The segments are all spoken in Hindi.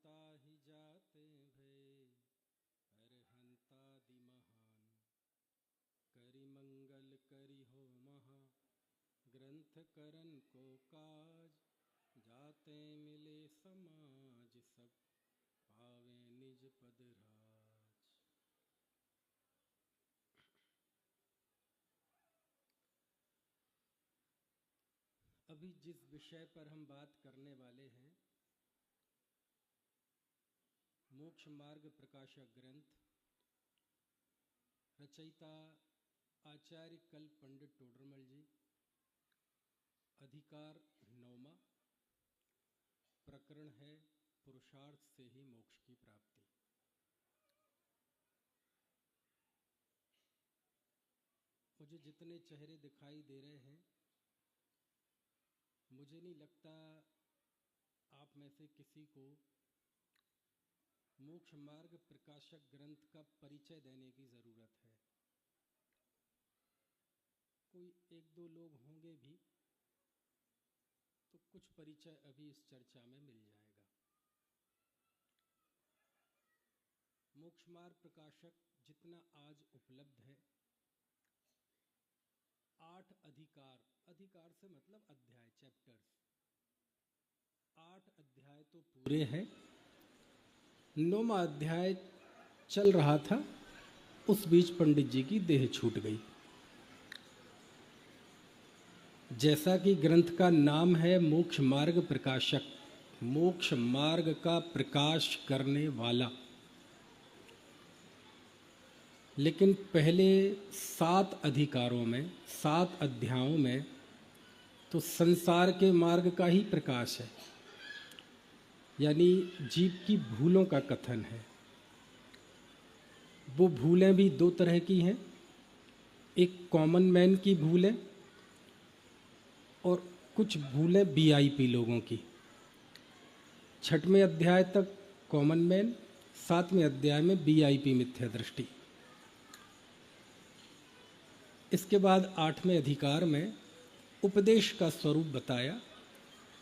ताहि जाते भय अरहंतादि महान। करि मंगल करि हो महा ग्रंथ करन को काज। जाते मिले समाज सब पावे निज पद राज। अभी जिस विषय पर हम बात करने वाले हैं, मोक्ष मार्ग प्रकाशक ग्रंथ, रचयिता आचार्य कल्प पंडित टोडरमल जी, अधिकार 9वां, प्रकरण है पुरुषार्थ से ही मोक्ष की प्राप्ति। मुझे जितने चेहरे दिखाई दे रहे हैं, मुझे नहीं लगता आप में से किसी को मोक्ष मार्ग प्रकाशक ग्रंथ का परिचय देने की ज़रूरत है। कोई एक दो लोग होंगे भी तो कुछ परिचय अभी इस चर्चा में मिल जाएगा। मोक्ष मार्ग प्रकाशक जितना आज उपलब्ध है, 8 अधिकार, अधिकार से मतलब अध्याय, चैप्टर्स, 8 अध्याय तो पूरे हैं। 9वां अध्याय चल रहा था, उस बीच पंडित जी की देह छूट गई। जैसा कि ग्रंथ का नाम है मोक्ष मार्ग प्रकाशक, मोक्ष मार्ग का प्रकाश करने वाला, लेकिन पहले 7 अधिकारों में, 7 अध्यायों में तो संसार के मार्ग का ही प्रकाश है, यानी जीव की भूलों का कथन है। वो भूलें भी 2 तरह की हैं, एक कॉमन मैन की भूलें और कुछ भूलें वीआईपी लोगों की। 6वें अध्याय तक कॉमन मैन, 7वें अध्याय में वीआईपी मिथ्या दृष्टि। इसके बाद 8वें अधिकार में उपदेश का स्वरूप बताया।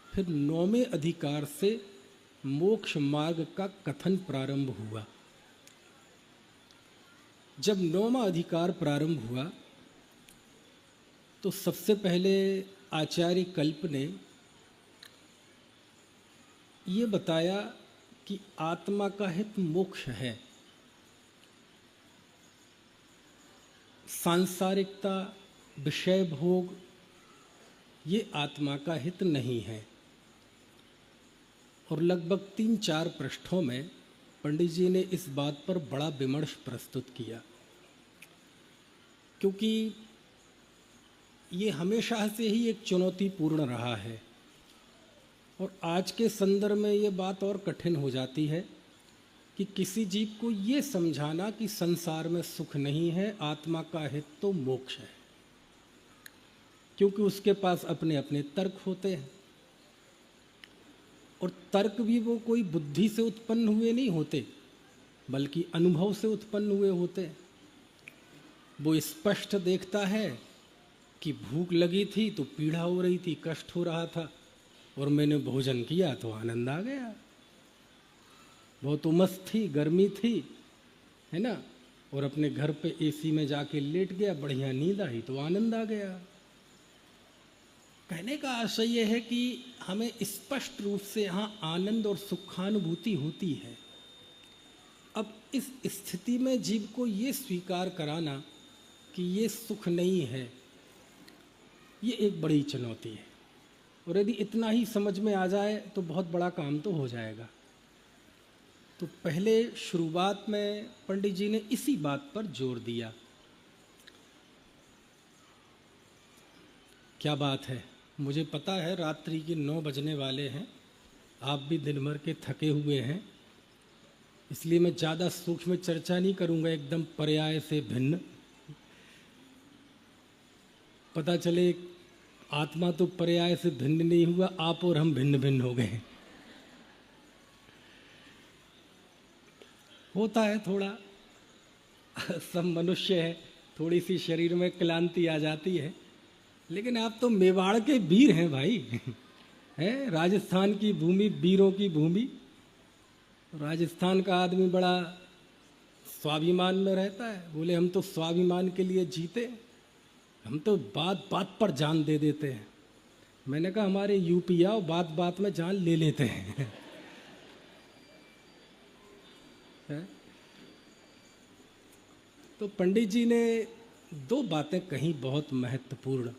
फिर 9वें अधिकार से मोक्ष मार्ग का कथन प्रारंभ हुआ। जब 9वां अधिकार प्रारंभ हुआ तो सबसे पहले आचार्य कल्प ने ये बताया कि आत्मा का हित मोक्ष है, सांसारिकता, विषय भोग ये आत्मा का हित नहीं है। और लगभग 3-4 पृष्ठों में पंडित जी ने इस बात पर बड़ा विमर्श प्रस्तुत किया, क्योंकि ये हमेशा से ही एक चुनौतीपूर्ण रहा है और आज के संदर्भ में ये बात और कठिन हो जाती है कि किसी जीव को ये समझाना कि संसार में सुख नहीं है, आत्मा का हित तो मोक्ष है, क्योंकि उसके पास अपने अपने तर्क होते हैं। और तर्क भी वो कोई बुद्धि से उत्पन्न हुए नहीं होते, बल्कि अनुभव से उत्पन्न हुए होते हैं। वो स्पष्ट देखता है कि भूख लगी थी तो पीड़ा हो रही थी, कष्ट हो रहा था, और मैंने भोजन किया तो आनंद आ गया। बहुत उमस थी, गर्मी थी, है ना, और अपने घर पे एसी में जाके लेट गया, बढ़िया नींद आई तो आनंद आ गया। कहने का आशय यह है कि हमें स्पष्ट रूप से यहाँ आनंद और सुखानुभूति होती है। अब इस स्थिति में जीव को ये स्वीकार कराना कि ये सुख नहीं है, ये एक बड़ी चुनौती है। और यदि इतना ही समझ में आ जाए तो बहुत बड़ा काम तो हो जाएगा। तो पहले शुरुआत में पंडित जी ने इसी बात पर जोर दिया। क्या बात है, मुझे पता है रात्रि के 9 बजने वाले हैं, आप भी दिन भर के थके हुए हैं, इसलिए मैं ज़्यादा सूक्ष्म चर्चा नहीं करूँगा, एकदम पर्याय से भिन्न। पता चले आत्मा तो पर्याय से भिन्न नहीं हुआ, आप और हम भिन्न भिन्न हो गए। होता है थोड़ा, सब मनुष्य है, थोड़ी सी शरीर में क्लांति आ जाती है, लेकिन आप तो मेवाड़ के वीर हैं भाई, हैं राजस्थान की भूमि, वीरों की भूमि, राजस्थान का आदमी बड़ा स्वाभिमान में रहता है, बोले हम तो स्वाभिमान के लिए जीते, हम तो बात बात पर जान दे देते हैं। मैंने कहा हमारे यूपी आओ, बात बात में जान ले लेते हैं। है? तो पंडित जी ने दो बातें कही बहुत महत्वपूर्ण,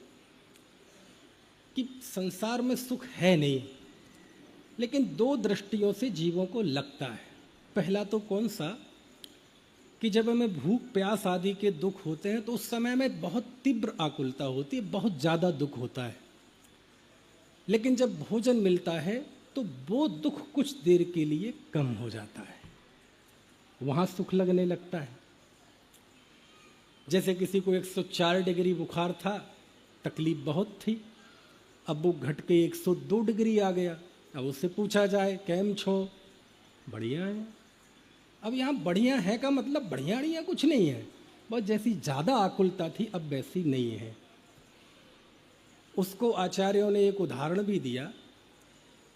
कि संसार में सुख है नहीं, लेकिन दो दृष्टियों से जीवों को लगता है। पहला तो कौन सा, कि जब हमें भूख प्यास आदि के दुख होते हैं तो उस समय में बहुत तीव्र आकुलता होती है, बहुत ज़्यादा दुख होता है। लेकिन जब भोजन मिलता है तो वो दुख कुछ देर के लिए कम हो जाता है, वहाँ सुख लगने लगता है। जैसे किसी को 104 डिग्री बुखार था, तकलीफ बहुत थी, अब वो घट के 102 डिग्री आ गया। अब उससे पूछा जाए कैम छो, बढ़िया है। अब यहाँ बढ़िया है का मतलब बढ़िया कुछ नहीं है, बस जैसी ज़्यादा आकुलता थी अब वैसी नहीं है। उसको आचार्यों ने एक उदाहरण भी दिया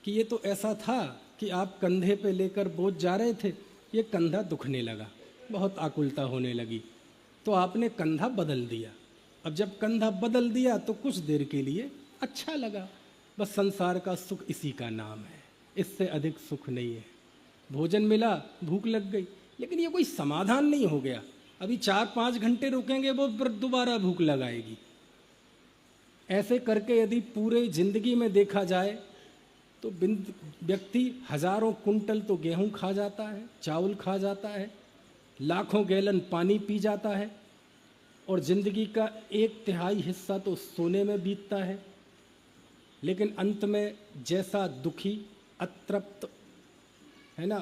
कि ये तो ऐसा था कि आप कंधे पे लेकर बोझ जा रहे थे, ये कंधा दुखने लगा, बहुत आकुलता होने लगी, तो आपने कंधा बदल दिया। अब जब कंधा बदल दिया तो कुछ देर के लिए अच्छा लगा। बस संसार का सुख इसी का नाम है, इससे अधिक सुख नहीं है। भोजन मिला, भूख लग गई, लेकिन ये कोई समाधान नहीं हो गया। अभी 4-5 घंटे रुकेंगे वो फिर दोबारा भूख लगाएगी। ऐसे करके यदि पूरे जिंदगी में देखा जाए तो व्यक्ति हजारों कुंटल तो गेहूं खा जाता है, चावल खा जाता है, लाखों गैलन पानी पी जाता है, और जिंदगी का 1/3 हिस्सा तो सोने में बीतता है। लेकिन अंत में जैसा दुखी, अतृप्त, है ना,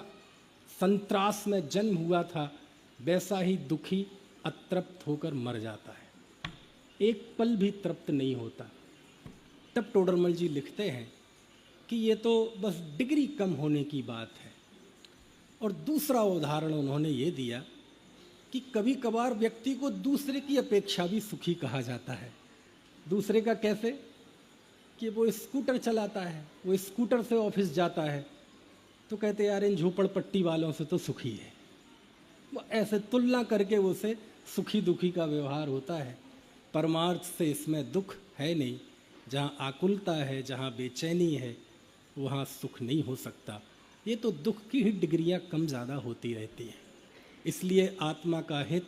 संत्रास में जन्म हुआ था, वैसा ही दुखी अतृप्त होकर मर जाता है, एक पल भी तृप्त नहीं होता। तब टोडरमल जी लिखते हैं कि ये तो बस डिग्री कम होने की बात है। और दूसरा उदाहरण उन्होंने ये दिया कि कभी कभार व्यक्ति को दूसरे की अपेक्षा भी सुखी कहा जाता है। दूसरे का कैसे, कि वो स्कूटर चलाता है, वो स्कूटर से ऑफिस जाता है, तो कहते यार इन झोपड़पट्टी वालों से तो सुखी है। वो ऐसे तुलना करके उसे सुखी दुखी का व्यवहार होता है। परमार्थ से इसमें दुख है नहीं, जहाँ आकुलता है, जहाँ बेचैनी है, वहाँ सुख नहीं हो सकता। ये तो दुख की ही डिग्रियाँ कम ज़्यादा होती रहती हैं। इसलिए आत्मा का हित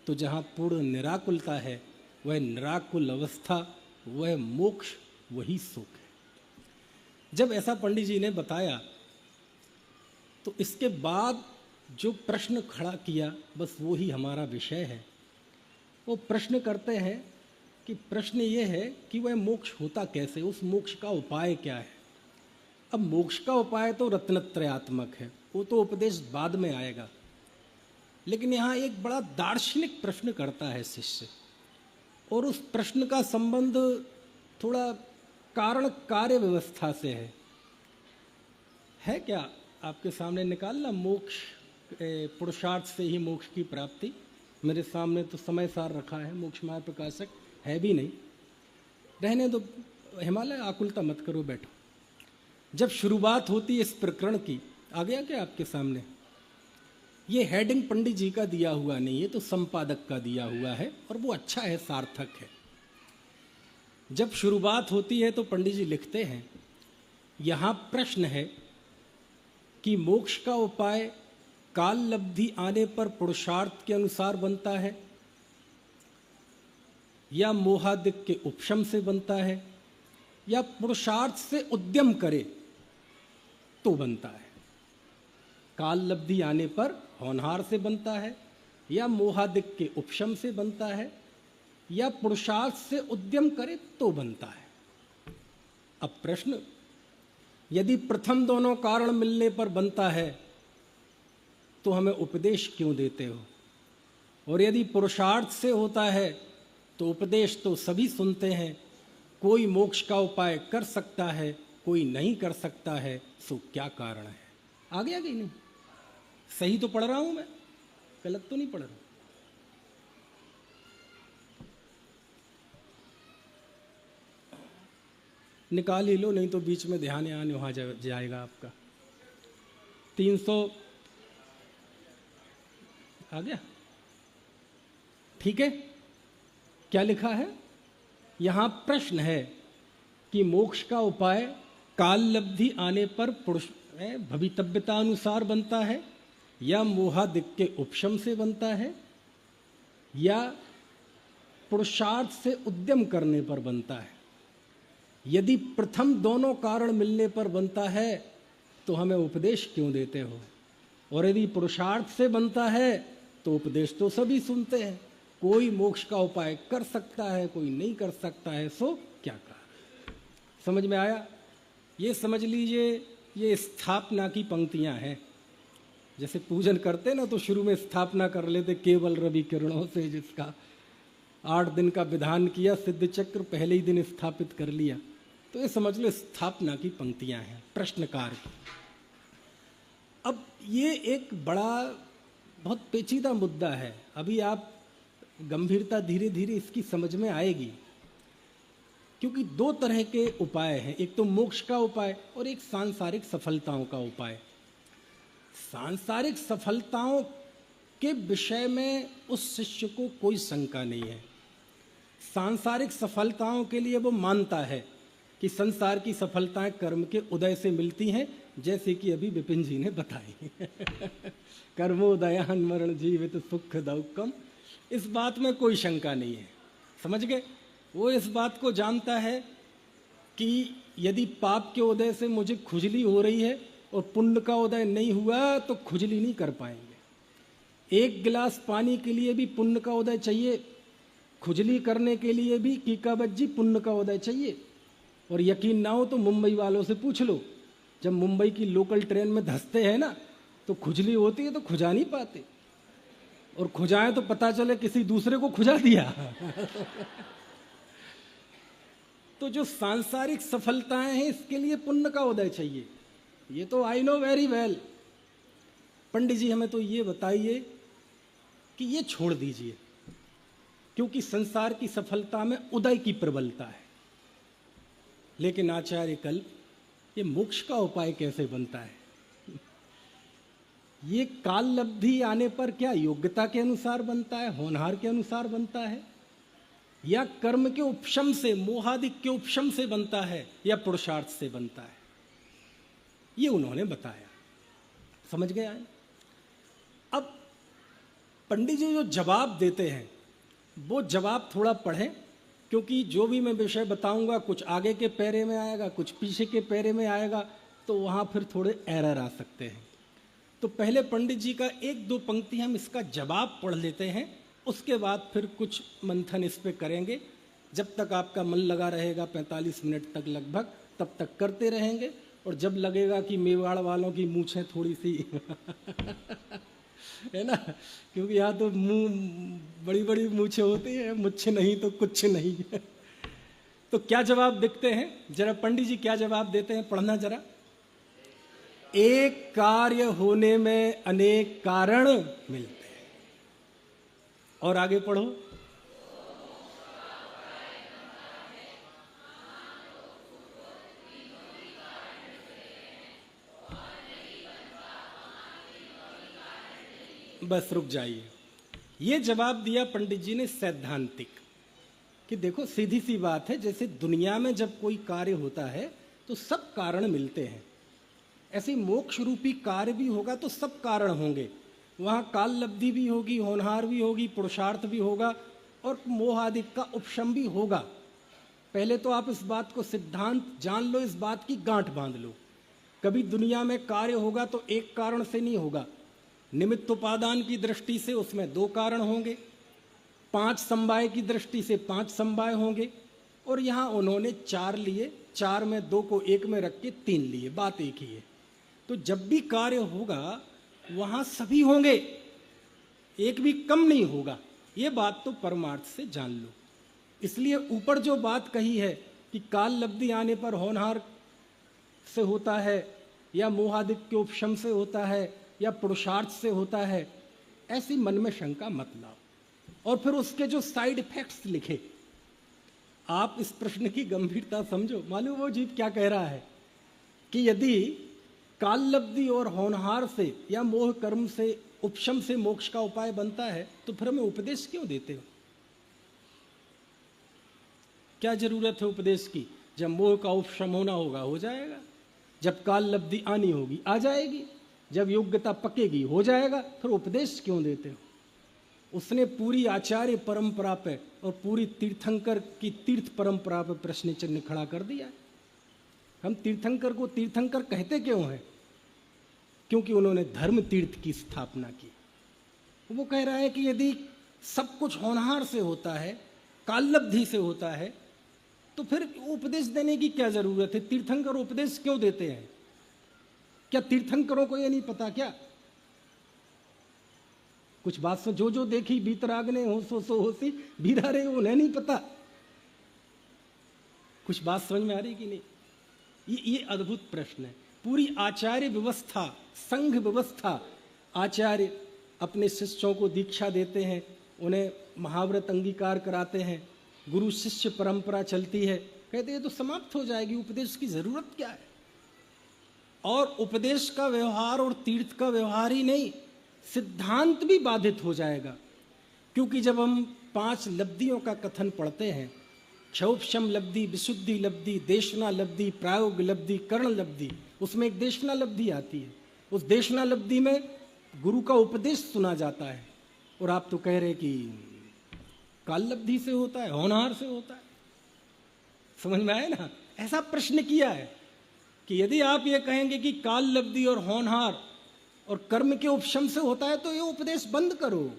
तो जहाँ पूर्ण निराकुलता है, वह निराकुल अवस्था, वह मोक्ष, वही सुख है। जब ऐसा पंडित जी ने बताया तो इसके बाद जो प्रश्न खड़ा किया, बस वो ही हमारा विषय है। वो प्रश्न करते हैं कि प्रश्न ये है कि वह मोक्ष होता कैसे, उस मोक्ष का उपाय क्या है। अब मोक्ष का उपाय तो रत्नत्रयात्मक है, वो तो उपदेश बाद में आएगा। लेकिन यहाँ एक बड़ा दार्शनिक प्रश्न करता है शिष्य, और उस प्रश्न का संबंध थोड़ा कारण कार्य व्यवस्था से है क्या आपके सामने निकालना, मोक्ष पुरुषार्थ से ही मोक्ष की प्राप्ति। मेरे सामने तो समय सार रखा है, मोक्ष माया प्रकाशक है भी नहीं, रहने दो, हिमालय आकुलता मत करो, बैठो। जब शुरुआत होती है इस प्रकरण की, आ गया क्या आपके सामने, ये हेडिंग पंडित जी का दिया हुआ नहीं है, तो संपादक का दिया हुआ है, और वो अच्छा है, सार्थक है। जब शुरुआत होती है तो पंडित जी लिखते हैं, यहाँ प्रश्न है कि मोक्ष का उपाय काल लब्धि आने पर पुरुषार्थ के अनुसार बनता है या मोहादिक के उपशम से बनता है, या पुरुषार्थ से उद्यम करे तो बनता है। काल लब्धि आने पर होनहार से बनता है, या मोहादिक के उपशम से बनता है, या पुरुषार्थ से उद्यम करे तो बनता है। अब प्रश्न, यदि प्रथम दोनों कारण मिलने पर बनता है तो हमें उपदेश क्यों देते हो, और यदि पुरुषार्थ से होता है तो उपदेश तो सभी सुनते हैं, कोई मोक्ष का उपाय कर सकता है, कोई नहीं कर सकता है, सो क्या कारण है। आ गया कि नहीं, सही तो पढ़ रहा हूं मैं, गलत तो नहीं पढ़ रहा। निकाल ही लो, नहीं तो बीच में ध्यान यहाँ वहाँ जाएगा आपका। आ गया? ठीक है, क्या लिखा है यहां? प्रश्न है कि मोक्ष का उपाय काल लब्धि आने पर पुरुष भवितव्यता अनुसार बनता है, या मोहादिक के उपशम से बनता है, या पुरुषार्थ से उद्यम करने पर बनता है। यदि प्रथम दोनों कारण मिलने पर बनता है तो हमें उपदेश क्यों देते हो, और यदि पुरुषार्थ से बनता है तो उपदेश तो सभी सुनते हैं। कोई मोक्ष का उपाय कर सकता है, कोई नहीं कर सकता है, सो क्या कहा? समझ में आया? ये समझ लीजिए, ये स्थापना की पंक्तियां हैं। जैसे पूजन करते ना तो शुरू में स्थापना कर लेते, केवल रवि किरणों से जिसका 8 दिन का विधान किया, सिद्ध चक्र पहले ही दिन स्थापित कर लिया। तो ये समझ लो स्थापना की पंक्तियां हैं प्रश्नकार की। अब ये एक बड़ा बहुत पेचीदा मुद्दा है, अभी आप गंभीरता धीरे धीरे इसकी समझ में आएगी। क्योंकि 2 तरह के उपाय हैं, एक तो मोक्ष का उपाय और एक सांसारिक सफलताओं का उपाय। सांसारिक सफलताओं के विषय में उस शिष्य को कोई शंका नहीं है। सांसारिक सफलताओं के लिए वो मानता है कि संसार की सफलताएं कर्म के उदय से मिलती हैं, जैसे कि अभी विपिन जी ने बताई। कर्मोदयान मरण जीवित सुख दौकम, इस बात में कोई शंका नहीं है। समझ गए? वो इस बात को जानता है कि यदि पाप के उदय से मुझे खुजली हो रही है और पुण्य का उदय नहीं हुआ तो खुजली नहीं कर पाएंगे। 1 गिलास पानी के लिए भी पुण्य का उदय चाहिए, खुजली करने के लिए भी कीकाबत जी पुण्य का उदय चाहिए। और यकीन ना हो तो मुंबई वालों से पूछ लो, जब मुंबई की लोकल ट्रेन में धंसते हैं ना तो खुजली होती है तो खुजा नहीं पाते, और खुजाएं तो पता चले किसी दूसरे को खुजा दिया। तो जो सांसारिक सफलताएं हैं इसके लिए पुण्य का उदय चाहिए, ये तो आई नो वेरी वेल। पंडित जी हमें तो ये बताइए कि ये छोड़ दीजिए, क्योंकि संसार की सफलता में उदय की प्रबलता है। लेकिन आचार्य कल्प, ये मोक्ष का उपाय कैसे बनता है? ये काल लब्धि आने पर क्या योग्यता के अनुसार बनता है, होनहार के अनुसार बनता है, या कर्म के उपशम से, मोहादिक के उपशम से बनता है, या पुरुषार्थ से बनता है? ये उन्होंने बताया। समझ गए? आए? अब पंडित जी जो जवाब देते हैं वो जवाब थोड़ा पढ़ें, क्योंकि जो भी मैं विषय बताऊंगा कुछ आगे के पैरे में आएगा, कुछ पीछे के पैरे में आएगा, तो वहां फिर थोड़े एरर आ सकते हैं। तो पहले पंडित जी का 1-2 पंक्ति हम इसका जवाब पढ़ लेते हैं, उसके बाद फिर कुछ मंथन इस पे करेंगे। जब तक आपका मन लगा रहेगा 45 मिनट तक लगभग, तब तक करते रहेंगे। और जब लगेगा कि मेवाड़ वालों की मूछें थोड़ी सी है ना, क्योंकि यहाँ तो मुंह बड़ी बड़ी मूछें होती हैं, मुझे नहीं तो कुछ नहीं। तो क्या जवाब देखते हैं जरा, पंडित जी क्या जवाब देते हैं, पढ़ना जरा। एक कार्य होने में अनेक कारण मिलते हैं। और आगे पढ़ो। बस रुक जाइए। ये जवाब दिया पंडित जी ने सैद्धांतिक, कि देखो सीधी सी बात है, जैसे दुनिया में जब कोई कार्य होता है तो सब कारण मिलते हैं, ऐसे मोक्ष रूपी कार्य भी होगा तो सब कारण होंगे। वहाँ काल लब्धि भी होगी, होनहार भी होगी, पुरुषार्थ भी होगा, और मोह आदि का उपशम भी होगा। पहले तो आप इस बात को सिद्धांत जान लो, इस बात की गांठ बांध लो। कभी दुनिया में कार्य होगा तो एक कारण से नहीं होगा, निमित्त उपादान की दृष्टि से उसमें 2 कारण होंगे, 5 समवाय की दृष्टि से 5 समवाय होंगे, और यहाँ उन्होंने 4 लिए, 4 में 2 को 1 में रख के 3 लिए, बात एक ही है। तो जब भी कार्य होगा वहाँ सभी होंगे, एक भी कम नहीं होगा। ये बात तो परमार्थ से जान लो। इसलिए ऊपर जो बात कही है कि काल लब्धि आने पर होनहार से होता है, या मोहादिक के उपशम से होता है, या पुरुषार्थ से होता है, ऐसी मन में शंका मत लाओ। और फिर उसके जो साइड इफेक्ट्स लिखे, आप इस प्रश्न की गंभीरता समझो। मालूम वो जीव क्या कह रहा है कि यदि काल लब्धि और होनहार से या मोह कर्म से उपशम से मोक्ष का उपाय बनता है, तो फिर हमें उपदेश क्यों देते हो? क्या जरूरत है उपदेश की? जब मोह का उपशम होना होगा, हो जाएगा। जब काल लब्धि आनी होगी, आ जाएगी। जब योग्यता पकेगी, हो जाएगा। फिर उपदेश क्यों देते हो? उसने पूरी आचार्य परंपरा पे और पूरी तीर्थंकर की तीर्थ परंपरा पे प्रश्न चिन्ह खड़ा कर दिया है। हम तीर्थंकर को तीर्थंकर कहते क्यों हैं? क्योंकि उन्होंने धर्म तीर्थ की स्थापना की। वो कह रहा है कि यदि सब कुछ होनहार से होता है, काललब्धि से होता है, तो फिर उपदेश देने की क्या जरूरत है? तीर्थंकर उपदेश क्यों देते हैं? क्या तीर्थंकरों को यह नहीं पता क्या? कुछ बात सो, जो जो देखी बीतराग ने हो सो होसी, बीरा रे, उन्हें नहीं पता। कुछ बात समझ में आ रही कि नहीं? ये अद्भुत प्रश्न है। पूरी आचार्य व्यवस्था, संघ व्यवस्था, आचार्य अपने शिष्यों को दीक्षा देते हैं, उन्हें महाव्रत अंगीकार कराते हैं, गुरु शिष्य परंपरा चलती है। कहते हैं तो समाप्त हो जाएगी, उपदेश की जरूरत क्या है? और उपदेश का व्यवहार और तीर्थ का व्यवहार ही नहीं, सिद्धांत भी बाधित हो जाएगा। क्योंकि जब हम 5 लब्धियों का कथन पढ़ते हैं, क्षौपशम लब्धि, विशुद्धि लब्धि, देशना लब्धि, प्रायोग लब्धि, कर्ण लब्धि, उसमें एक देशना लब्धि आती है। उस देशना लब्धि में गुरु का उपदेश सुना जाता है। और आप तो कह रहे कि काल लब्धि से होता है, होनहार से होता है। समझ में आए ना? ऐसा प्रश्न किया है कि यदि आप ये कहेंगे कि काल लब्धि और होनहार और कर्म के उपशम से होता है, तो ये उपदेश बंद करो,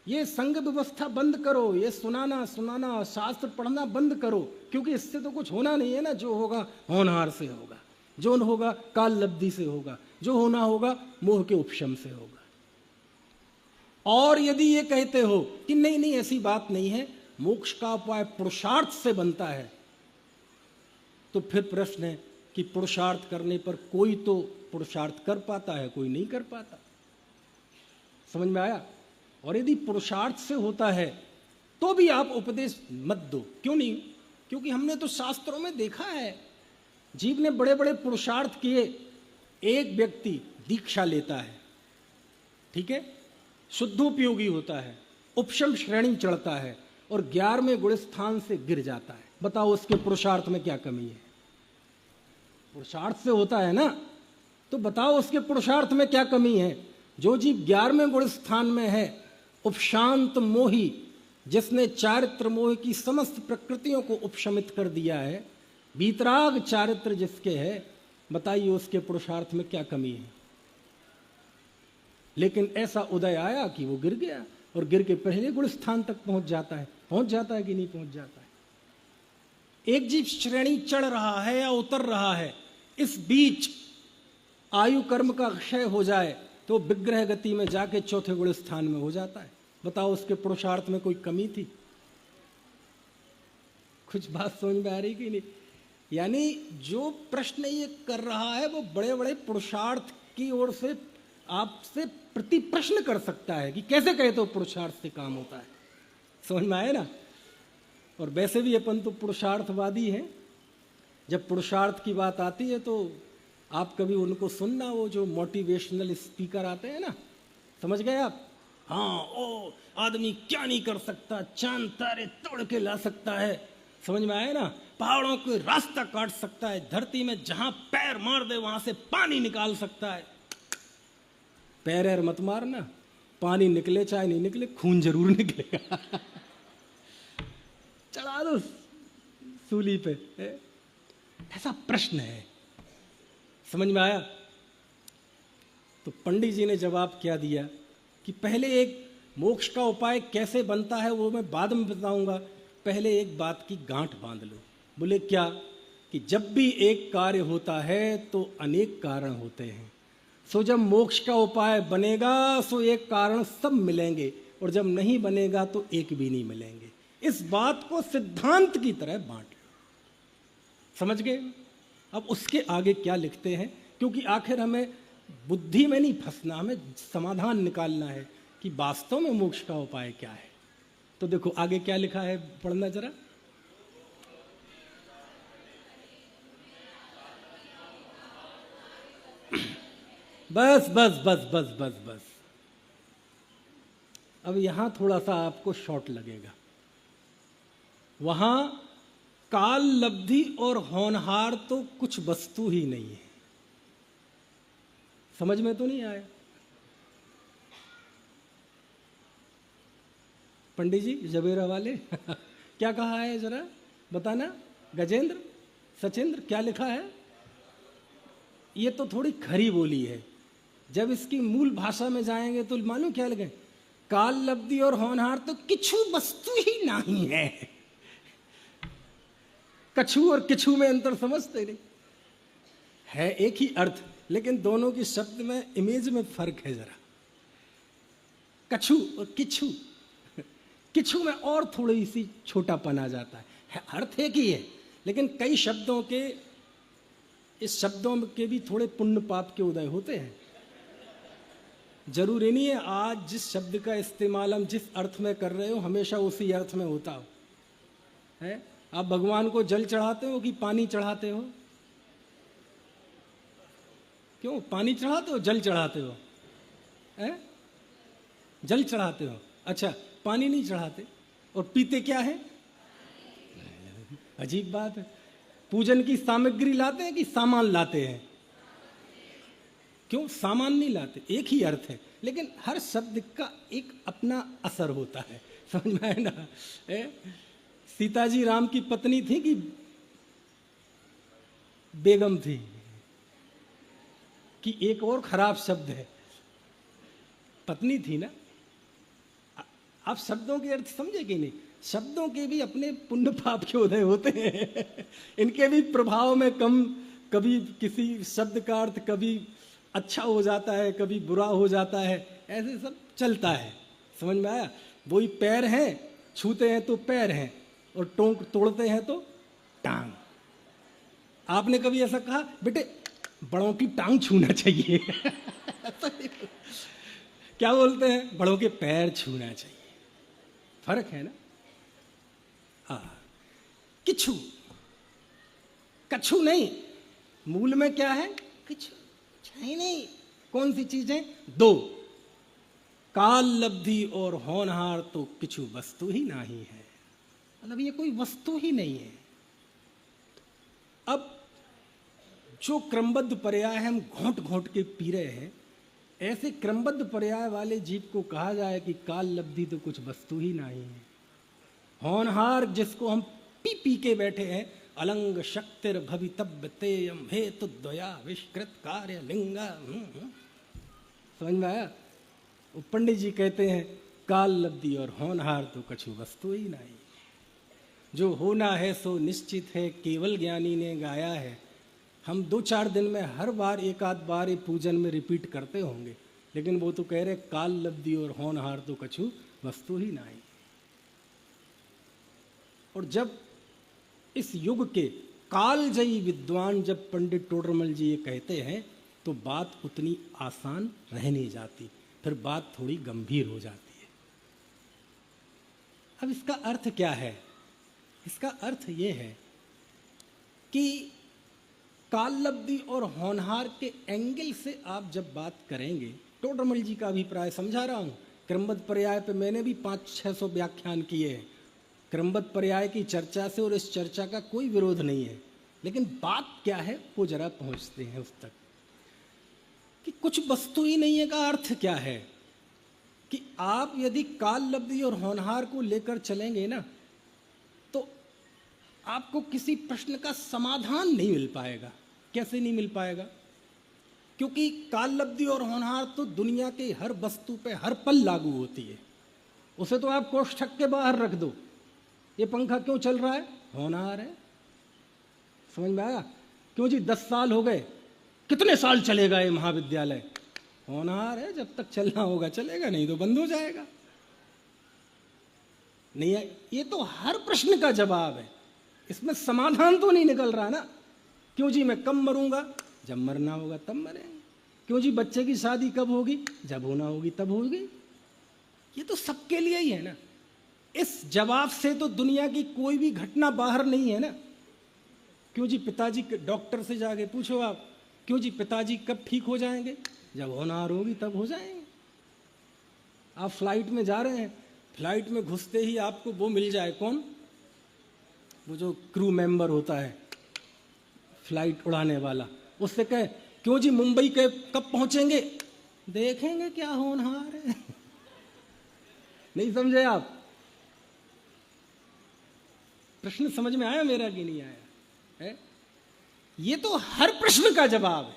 ये संघ व्यवस्था बंद करो, ये सुनाना शास्त्र पढ़ना बंद करो। क्योंकि इससे तो कुछ होना नहीं है ना। जो होगा होनहार से होगा, जो होगा काल लब्धि से होगा, जो होना होगा मोह के उपशम से होगा। और यदि ये कहते हो कि नहीं नहीं ऐसी बात नहीं है, मोक्ष का उपाय पुरुषार्थ से बनता है, तो फिर प्रश्न है कि पुरुषार्थ करने पर कोई तो पुरुषार्थ कर पाता है, कोई नहीं कर पाता। समझ में आया? और यदि पुरुषार्थ से होता है तो भी आप उपदेश मत दो। क्यों नहीं? क्योंकि हमने तो शास्त्रों में देखा है, जीव ने बड़े बड़े पुरुषार्थ किए। एक व्यक्ति दीक्षा लेता है, ठीक है, शुद्धोपयोगी होता है, उपशम श्रेणी चढ़ता है और 11वें गुण स्थान से गिर जाता है। बताओ उसके पुरुषार्थ में क्या कमी है? पुरुषार्थ से होता है ना, तो बताओ उसके पुरुषार्थ में क्या कमी है? जो जीव 11वें गुण स्थान में है, उपशांत मोही, जिसने चारित्र मोह की समस्त प्रकृतियों को उपशमित कर दिया है, बीतराग चारित्र जिसके है, बताइए उसके पुरुषार्थ में क्या कमी है? लेकिन ऐसा उदय आया कि वो गिर गया और गिर के पहले गुण स्थान तक पहुंच जाता है। पहुंच जाता है कि नहीं पहुंच जाता है? एक जीव श्रेणी चढ़ रहा है या उतर रहा है, इस बीच आयु कर्म का क्षय हो जाए तो विग्रह गति में जाके 4थे गुण स्थान में हो जाता है। बताओ उसके पुरुषार्थ में कोई कमी थी? कुछ बात समझ में आ रही कि नहीं? यानी जो प्रश्न ये कर रहा है वो बड़े बड़े पुरुषार्थ की ओर से आपसे प्रति प्रश्न कर सकता है कि कैसे कहे तो पुरुषार्थ से काम होता है। समझ में आए ना? और वैसे भी अपन तो पुरुषार्थवादी हैं। जब पुरुषार्थ की बात आती है तो आप कभी उनको सुनना, वो जो मोटिवेशनल स्पीकर आते हैं ना, समझ गए आप? हाँ, ओ आदमी क्या नहीं कर सकता, चांद तारे तोड़ के ला सकता है। समझ में आए ना? पहाड़ों को रास्ता काट सकता है, धरती में जहां पैर मार दे वहां से पानी निकाल सकता है। पैर मत मारना, पानी निकले चाहे नहीं निकले, खून जरूर निकलेगा। चढ़ा दो सूली पे। ऐसा प्रश्न है। समझ में आया? तो पंडित जी ने जवाब क्या दिया कि पहले एक मोक्ष का उपाय कैसे बनता है वो मैं बाद में बताऊंगा, पहले एक बात की गांठ बांध लो। बोले क्या? कि जब भी एक कार्य होता है तो अनेक कारण होते हैं। सो जब मोक्ष का उपाय बनेगा सो एक कारण सब मिलेंगे, और जब नहीं बनेगा तो एक भी नहीं मिलेंगे। इस बात को सिद्धांत की तरह बांट लो। समझ गए? अब उसके आगे क्या लिखते हैं, क्योंकि आखिर हमें बुद्धि में नहीं फंसना, हमें समाधान निकालना है कि वास्तव में मोक्ष का उपाय क्या है। तो देखो आगे क्या लिखा है, पढ़ना जरा। बस बस बस बस बस बस, अब यहां थोड़ा सा आपको शॉर्ट लगेगा। वहां काल लब्धि और होनहार तो कुछ वस्तु ही नहीं है। समझ में तो नहीं आया? पंडित जी जबेरा वाले क्या कहा है जरा बताना। गजेंद्र सचेंद्र क्या लिखा है? ये तो थोड़ी खरी बोली है। जब इसकी मूल भाषा में जाएंगे तो मालूम क्या लगे, काल लब्धि और होनहार तो किछु वस्तु ही नहीं है। कछु और किछु में अंतर समझते नहीं है, एक ही अर्थ, लेकिन दोनों की शब्द में इमेज में फर्क है जरा। कछु और किछु, किछु में और थोड़ी सी छोटापन आ जाता है, अर्थ एक ही है, लेकिन कई शब्दों के, इस शब्दों के भी थोड़े पुण्य पाप के उदय होते हैं। जरूरी नहीं है आज जिस शब्द का इस्तेमाल हम जिस अर्थ में कर रहे हो हमेशा उसी अर्थ में होता हो है। आप भगवान को जल चढ़ाते हो कि पानी चढ़ाते हो? क्यों पानी चढ़ाते हो, जल चढ़ाते हो? है जल चढ़ाते हो, अच्छा पानी नहीं चढ़ाते। और पीते क्या है? अजीब बात है। पूजन की सामग्री लाते हैं कि सामान लाते हैं? क्यों सामान नहीं लाते? एक ही अर्थ है, लेकिन हर शब्द का एक अपना असर होता है। समझ में आए ना? सीता जी राम की पत्नी थी कि बेगम थी? कि एक और खराब शब्द है, पत्नी थी ना। आप शब्दों के अर्थ समझे कि नहीं? शब्दों के भी अपने पुण्य पाप के उदय होते हैं। इनके भी प्रभाव में कम, कभी किसी शब्द का अर्थ कभी अच्छा हो जाता है, कभी बुरा हो जाता है, ऐसे सब चलता है। समझ में आया? वही पैर हैं, छूते हैं तो पैर हैं, और टोंक तोड़ते हैं तो टांग। आपने कभी ऐसा कहा बेटे बड़ों की टांग छूना चाहिए? क्या बोलते हैं? बड़ों के पैर छूना चाहिए। फर्क है ना? किछु, कछु नहीं, मूल में क्या है? किछु है नहीं। कौन सी चीजें? दो, काल लब्धि और होनहार तो किछु वस्तु ही नहीं है। मतलब ये कोई वस्तु ही नहीं है। अब जो क्रमबद्ध पर्याय हम घोंट घोंट के पी रहे हैं, ऐसे क्रमबद्ध पर्याय वाले जीव को कहा जाए कि काल लब्धि तो कुछ वस्तु ही नहीं है। होनहार जिसको हम पी पी के बैठे हैं, अलंग शक्तिर भवितव्य तेयम हेतु द्वया विष्कृत कार्य लिंगा। समझ में आया? पंडित जी कहते हैं काल लब्धि और होनहार तो कछु वस्तु ही नहीं। जो होना है सो निश्चित है, केवल ज्ञानी ने गाया है। हम 2-4 दिन में हर बार एक आध बार ये पूजन में रिपीट करते होंगे, लेकिन वो तो कह रहे काल लब्धि और होनहार तो कछु वस्तु ही नहीं। और जब इस युग के कालजयी विद्वान जब पंडित टोडरमल जी ये कहते हैं, तो बात उतनी आसान रह नहीं जाती, फिर बात थोड़ी गंभीर हो जाती है। अब इसका अर्थ क्या है? इसका अर्थ ये है कि काल लब्धि और होनहार के एंगल से आप जब बात करेंगे, टोडरमल जी का अभिप्राय समझा रहा हूँ। क्रमबद्ध पर्याय पे मैंने भी 500-600 व्याख्यान किए हैं। क्रमबद्ध पर्याय की चर्चा से और इस चर्चा का कोई विरोध नहीं है, लेकिन बात क्या है वो जरा पहुंचते हैं उस तक कि कुछ वस्तु ही नहीं है का अर्थ क्या है। कि आप यदि काल लब्धि और होनहार को लेकर चलेंगे ना, तो आपको किसी प्रश्न का समाधान नहीं मिल पाएगा। कैसे नहीं मिल पाएगा? क्योंकि काल लब्धि और होनहार तो दुनिया के हर वस्तु पे हर पल लागू होती है। उसे तो आप कोष्ठक के बाहर रख दो, ये पंखा क्यों चल रहा है? होनहार है। समझ में आया? क्यों जी 10 साल हो गए, कितने साल चलेगा ये महाविद्यालय? होनहार है, जब तक चलना होगा चलेगा, नहीं तो बंद हो जाएगा। नहीं है? ये तो हर प्रश्न का जवाब है, इसमें समाधान तो नहीं निकल रहा ना। क्यों जी मैं कब मरूंगा? जब मरना होगा तब मरेंगे। क्यों जी बच्चे की शादी कब होगी? जब होना होगी तब होगी। ये तो सबके लिए ही है ना। इस जवाब से तो दुनिया की कोई भी घटना बाहर नहीं है ना। क्यों जी पिताजी डॉक्टर से जाके पूछो आप, क्यों जी पिताजी कब ठीक हो जाएंगे? जब होनहार होगी तब हो जाएंगे। आप फ्लाइट में जा रहे हैं, फ्लाइट में घुसते ही आपको वो मिल जाए, कौन, वो जो क्रू मेंबर होता है फ्लाइट उड़ाने वाला, उससे कहे क्यों जी मुंबई के कब पहुंचेंगे, देखेंगे क्या होनहार है। नहीं समझे आप? प्रश्न समझ में आया मेरा कि नहीं आया है? ये तो हर प्रश्न का जवाब है,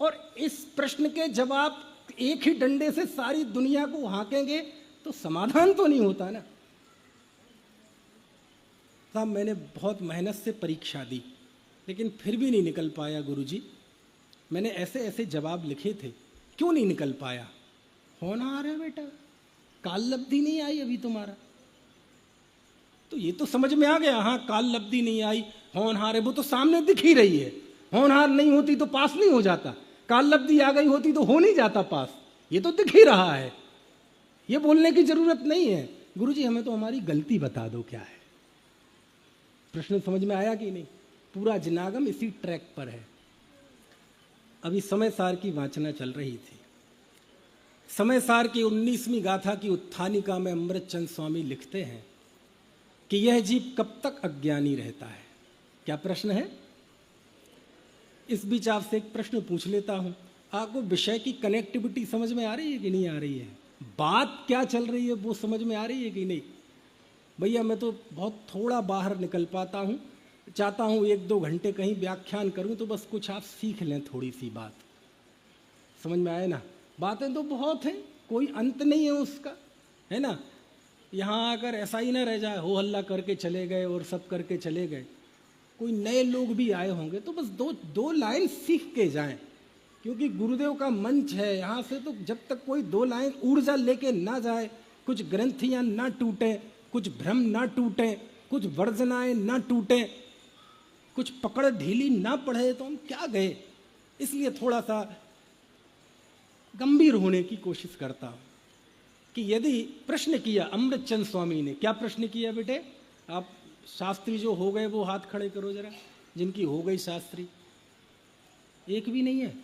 और इस प्रश्न के जवाब एक ही डंडे से सारी दुनिया को हाकेंगे तो समाधान तो नहीं होता ना। साहब मैंने बहुत मेहनत से परीक्षा दी लेकिन फिर भी नहीं निकल पाया गुरुजी। मैंने ऐसे ऐसे जवाब लिखे थे, क्यों नहीं निकल पाया? होनहार है बेटा, काल लब्धि नहीं आई अभी तुम्हारा। तो ये तो समझ में आ गया, हाँ काल लब्धि नहीं आई, होनहार है, वो तो सामने दिख ही रही है। होनहार नहीं होती तो पास नहीं हो जाता, काल लब्धि आ गई होती तो हो नहीं जाता पास, ये तो दिख ही रहा है, ये बोलने की जरूरत नहीं है। गुरुजी हमें तो हमारी गलती बता दो क्या है। प्रश्न समझ में आया कि नहीं? पूरा जिनागम इसी ट्रैक पर है। अभी समय सार की वाचना चल रही थी। समय सार की 19वीं गाथा की उत्थानिका में अमृतचंद स्वामी लिखते हैं कि यह जीव कब तक अज्ञानी रहता है। क्या प्रश्न है? इस बीच आपसे एक प्रश्न पूछ लेता हूं, आपको विषय की कनेक्टिविटी समझ में आ रही है कि नहीं आ रही है? बात क्या चल रही है वो समझ में आ रही है कि नहीं? भैया मैं तो बहुत थोड़ा बाहर निकल पाता हूं, चाहता हूं 1-2 घंटे कहीं व्याख्यान करूं तो बस कुछ आप सीख लें, थोड़ी सी बात समझ में आए ना। बातें तो बहुत हैं, कोई अंत नहीं है उसका, है ना। यहाँ आकर ऐसा ही ना रह जाए हो हल्ला करके चले गए और सब करके चले गए। कोई नए लोग भी आए होंगे तो बस दो लाइन सीख के जाएं, क्योंकि गुरुदेव का मंच है। यहाँ से तो जब तक कोई 2 लाइन ऊर्जा लेके ना जाए, कुछ ग्रंथियाँ ना टूटें, कुछ भ्रम ना टूटें, कुछ वर्जनाएं ना टूटें, कुछ पकड़ ढीली ना पड़े तो हम क्या गए। इसलिए थोड़ा सा गंभीर होने की कोशिश करता हूं कि यदि प्रश्न किया अमृतचंद स्वामी ने, क्या प्रश्न किया बेटे? आप शास्त्री जो हो गए वो हाथ खड़े करो जरा, जिनकी हो गई शास्त्री। एक भी नहीं है?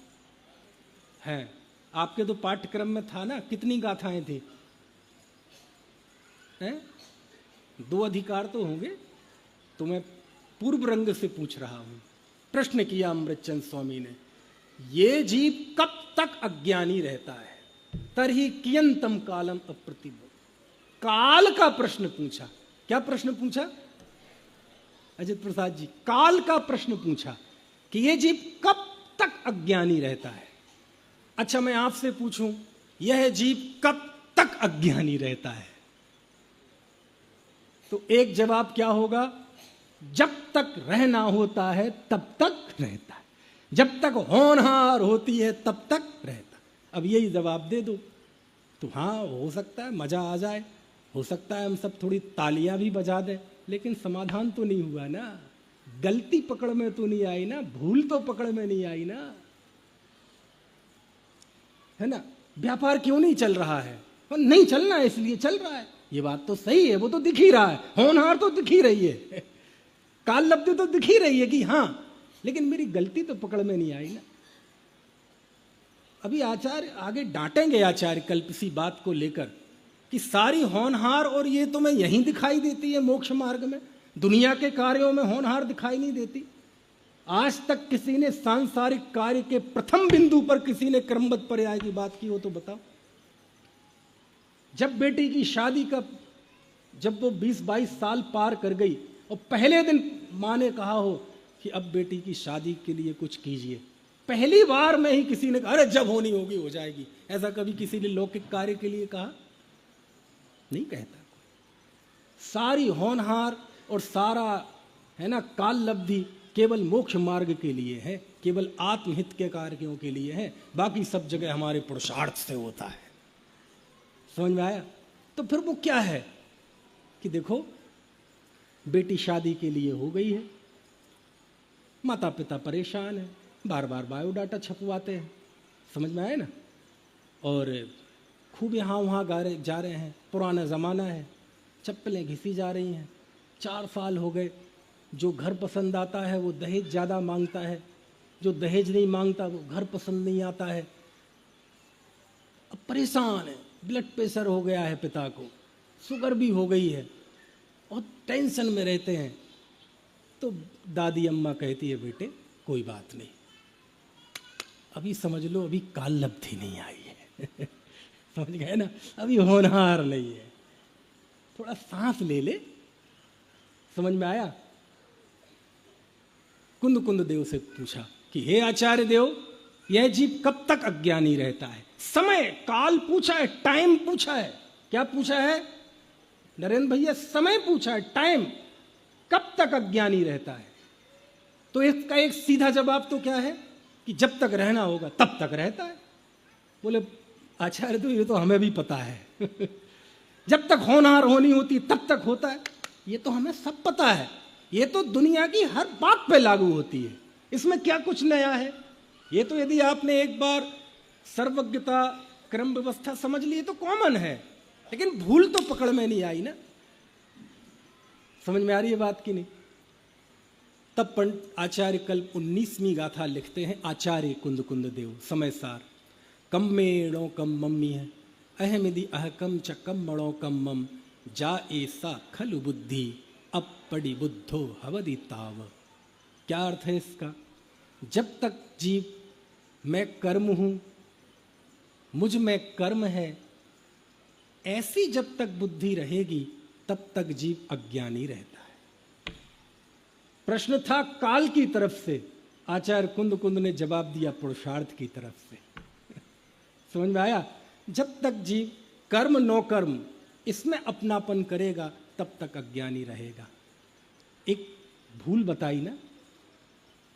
है। आपके तो पाठ्यक्रम में था ना, कितनी गाथाएं थी? हैं? 2 अधिकार तो होंगे। तो मैं पूर्व रंग से पूछ रहा हूं। प्रश्न किया अमृतचंद स्वामी ने, ये जीव कब तक अज्ञानी रहता है? तरही कियंतम कालम अप्रतिबोध। काल का प्रश्न पूछा। क्या प्रश्न पूछा अजित प्रसाद जी? काल का प्रश्न पूछा कि ये जीव कब तक अज्ञानी रहता है। अच्छा मैं आपसे पूछूं, यह जीव कब तक अज्ञानी रहता है? तो एक जवाब क्या होगा? जब तक रहना होता है तब तक रहता है, जब तक होनहार होती है तब तक रहता। अब यही जवाब दे दो तो हाँ हो सकता है मजा आ जाए, हो सकता है हम सब थोड़ी तालियां भी बजा दें, लेकिन समाधान तो नहीं हुआ ना। गलती पकड़ में तो नहीं आई ना, भूल तो पकड़ में नहीं आई ना, है ना। व्यापार क्यों नहीं चल रहा है? और नहीं चलना है इसलिए चल रहा है, ये बात तो सही है, वो तो दिख ही रहा है, होनहार तो दिख ही रही है, काल लब्धि तो दिख ही रही है कि हाँ, लेकिन मेरी गलती तो पकड़ में नहीं आई ना। अभी आचार्य आगे डांटेंगे, आचार्य कल्प सी बात को लेकर कि सारी होनहार और ये तुम्हें यहीं दिखाई देती है मोक्ष मार्ग में, दुनिया के कार्यों में होनहार दिखाई नहीं देती। आज तक किसी ने सांसारिक कार्य के प्रथम बिंदु पर किसी ने क्रमबद्ध पर्याय की बात की हो तो बताओ। जब बेटी की शादी का, जब वो 20-22 साल पार कर गई और पहले दिन माँ ने कहा हो कि अब बेटी की शादी के लिए कुछ कीजिए, पहली बार में ही किसी ने कहा अरे जब होनी होगी हो जाएगी। ऐसा कभी किसी ने लौकिक कार्य के लिए कहा? नहीं कहता। सारी होनहार और सारा, है ना, काल लब्धि केवल मोक्ष मार्ग के लिए है, केवल आत्महित के कार्यों के लिए है, बाकी सब जगह हमारे पुरुषार्थ से होता है। समझ में आया? तो फिर वो क्या है कि देखो बेटी शादी के लिए हो गई है, माता पिता परेशान है, बार बार बायोडाटा छपवाते हैं, समझ में आया ना, और खूब यहाँ वहाँ जा रहे हैं, पुराना ज़माना है, चप्पलें घिसी जा रही हैं, 4 साल हो गए, जो घर पसंद आता है वो दहेज ज़्यादा मांगता है, जो दहेज नहीं मांगता वो घर पसंद नहीं आता है। अब परेशान है, ब्लड प्रेशर हो गया है पिता को, शुगर भी हो गई है, बहुत टेंशन में रहते हैं। तो दादी अम्मा कहती है बेटे कोई बात नहीं, अभी समझ लो अभी काल लब्धि नहीं आई है समझ गए ना, अभी होनहार नहीं है, थोड़ा सांस ले ले। समझ में आया? कुंद कुंद देव से पूछा कि हे आचार्य देव, यह जीव कब तक अज्ञानी रहता है? समय काल पूछा है, टाइम पूछा है। क्या पूछा है नरेंद्र भैया? समय पूछा है, टाइम। कब तक अज्ञानी रहता है? तो इसका एक सीधा जवाब तो क्या है कि जब तक रहना होगा तब तक रहता है। बोले आचार्य तो ये तो हमें भी पता है जब तक होनहार होनी होती तब तक होता है, ये तो हमें सब पता है, ये तो दुनिया की हर बात पे लागू होती है, इसमें क्या कुछ नया है? ये तो यदि आपने एक बार सर्वज्ञता क्रम व्यवस्था समझ ली तो कॉमन है, लेकिन भूल तो पकड़ में नहीं आई ना। समझ में आ रही है बात की नहीं? तब पंडित आचार्य कल्प 19वीं गाथा लिखते हैं आचार्य कुंद कुंद देव समय सार। कम मेणो कम मम्मी है अहमिदि अहकम च कम मणो कम मम जा ऐसा खलु बुद्धि अब पड़ी बुद्धो हवदि ताव। क्या अर्थ है इसका? जब तक जीव मैं कर्म हूं, मुझ में कर्म है, ऐसी जब तक बुद्धि रहेगी तब तक जीव अज्ञानी रहता है। प्रश्न था काल की तरफ से, आचार्य कुंद कुंद ने जवाब दिया पुरुषार्थ की तरफ से समझ में आया? जब तक जीव कर्म नो कर्म इसमें अपनापन करेगा तब तक अज्ञानी रहेगा। एक भूल बताई ना।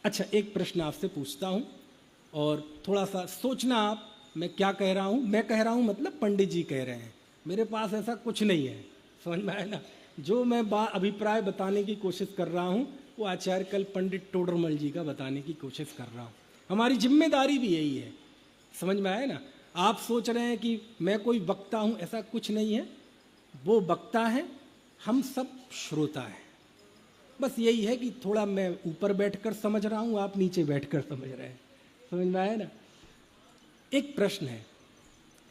अच्छा, एक प्रश्न आपसे पूछता हूं और थोड़ा सा सोचना आप, मैं क्या कह रहा हूं? मैं कह रहा हूं मतलब पंडित जी कह रहे हैं, मेरे पास ऐसा कुछ नहीं है। समझ में आया ना? जो मैं अभिप्राय बताने की कोशिश कर रहा हूं वो आचार्य कल पंडित टोडरमल जी का बताने की कोशिश कर रहा हूं। हमारी जिम्मेदारी भी यही है। समझ में आया ना? आप सोच रहे हैं कि मैं कोई वक्ता हूं, ऐसा कुछ नहीं है। वो वक्ता है, हम सब श्रोता हैं। बस यही है कि थोड़ा मैं ऊपर बैठकर समझ रहा हूं, आप नीचे बैठकर समझ रहे हैं। समझ में आया ना? एक प्रश्न है,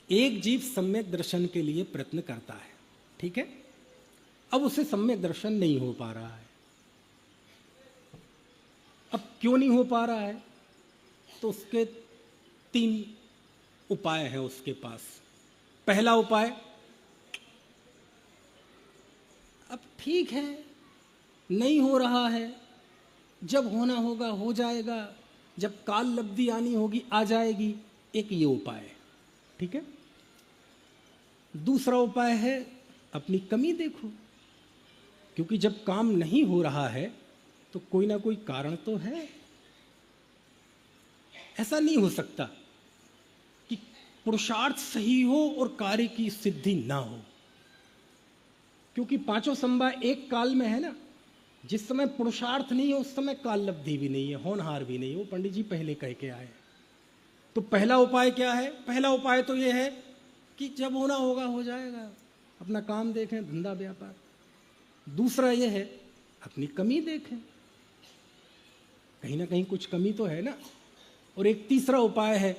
एक जीव सम्यक दर्शन के लिए प्रयत्न करता है, ठीक है? अब उसे सम्यक दर्शन नहीं हो पा रहा है। अब क्यों नहीं हो पा रहा है? तो उसके 3 उपाय हैं उसके पास। पहला उपाय, अब ठीक है नहीं हो रहा है, जब होना होगा हो जाएगा, जब काल लब्धि आनी होगी आ जाएगी। एक ये उपाय है, ठीक है? दूसरा उपाय है अपनी कमी देखो, क्योंकि जब काम नहीं हो रहा है तो कोई ना कोई कारण तो है। ऐसा नहीं हो सकता कि पुरुषार्थ सही हो और कार्य की सिद्धि ना हो, क्योंकि पांचों संभव एक काल में है ना। जिस समय पुरुषार्थ नहीं है उस समय काल लब्धि भी नहीं है, होनहार भी नहीं है। वो पंडित जी पहले कह के आए। तो पहला उपाय क्या है? पहला उपाय तो ये है कि जब होना होगा हो जाएगा, अपना काम देखें, धंधा व्यापार। दूसरा ये है अपनी कमी देखें, कहीं ना कहीं कुछ कमी तो है ना। और एक तीसरा उपाय है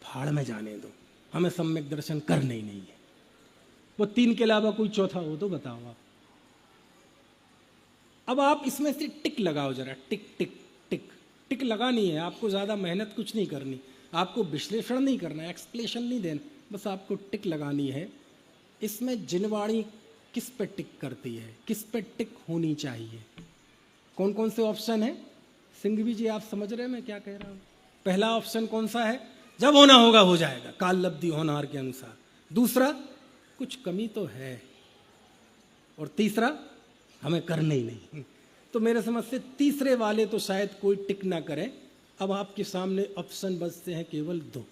भाड़ में जाने दो, हमें सम्यक दर्शन करने ही नहीं है। वो 3 के अलावा कोई चौथा हो तो बताओ आप। अब आप इसमें से टिक लगाओ जरा, टिक टिक टिक टिक लगानी है आपको। ज़्यादा मेहनत कुछ नहीं करनी, आपको विश्लेषण नहीं करना है, एक्सप्लेनेशन नहीं देना, बस आपको टिक लगानी है। इसमें जिनवाणी किस पे टिक करती है, किस पे टिक होनी चाहिए? कौन कौन से ऑप्शन है? सिंघवी जी आप समझ रहे हैं मैं क्या कह रहा हूं? पहला ऑप्शन कौन सा है? जब होना होगा हो जाएगा, काल लब्धि होनहार के अनुसार। दूसरा, कुछ कमी तो है। और तीसरा, हमें करने ही नहीं। तो मेरे समझ से तीसरे वाले तो शायद कोई टिक ना करे। अब आपके सामने ऑप्शन बचते हैं केवल 2।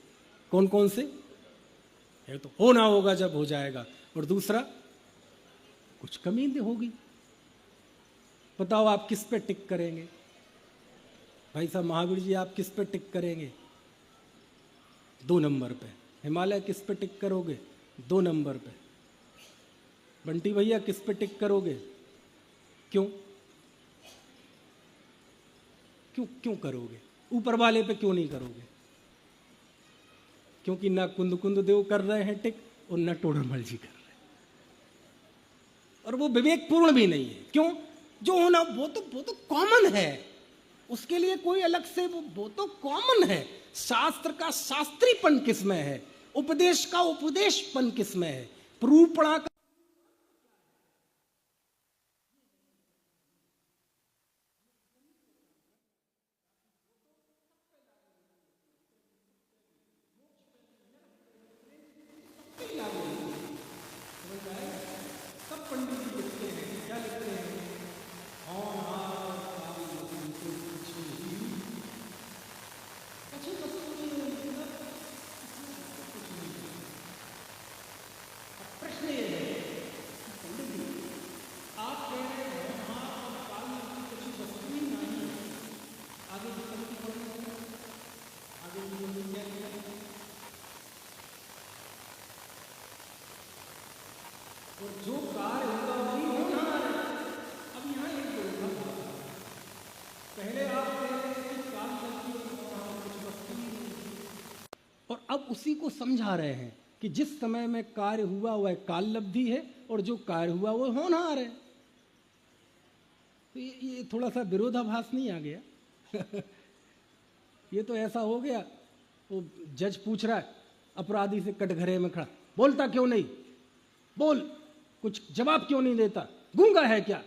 कौन कौन से? एक तो होना होगा जब हो जाएगा, और दूसरा कुछ कमी होगी। बताओ आप किस पे टिक करेंगे? भाई साहब महावीर जी आप किस पे टिक करेंगे? 2 नंबर पे। हिमालय किस पे टिक करोगे? 2 नंबर पे। बंटी भैया किस पे टिक करोगे? क्यों क्यों क्यों करोगे? ऊपर वाले पे क्यों नहीं करोगे? क्योंकि ना कुंद कुंद देव कर रहे हैं टिक और ना टोडरमल जी कर रहे हैं, और वो विवेकपूर्ण भी नहीं है। क्यों? जो होना वो तो कॉमन है, उसके लिए कोई अलग से वो तो कॉमन है। शास्त्र का शास्त्रीपन किसमें है, उपदेश का उपदेशपन किसमें है, प्रूपणा का सब पंडित जी लिखते हैं, क्या लिखते हैं? प्रश्न ये है पंडित जी, आप कह रहे हैं हाँ और काल में कुछ वस्तु ही नहीं है, आगे भी कभी पढ़ेंगे, आगे भी क्या किया, और जो कार्य होगा वही होना है। अब यहाँ एक विरोधाभास है। पहले आप कह रहे थे कि काल लब्धि और कुछ वस्तु ही नहीं, और अब उसी को समझा रहे हैं कि जिस समय में कार्य हुआ वह काल लब्धि है और जो कार्य हुआ वो होनहार है। तो ये थोड़ा सा विरोधाभास नहीं आ गया? ये तो ऐसा हो गया, वो जज पूछ रहा है अपराधी से कटघरे में खड़ा, बोलता क्यों नहीं, बोल, कुछ जवाब क्यों नहीं देता, गूंगा है क्या?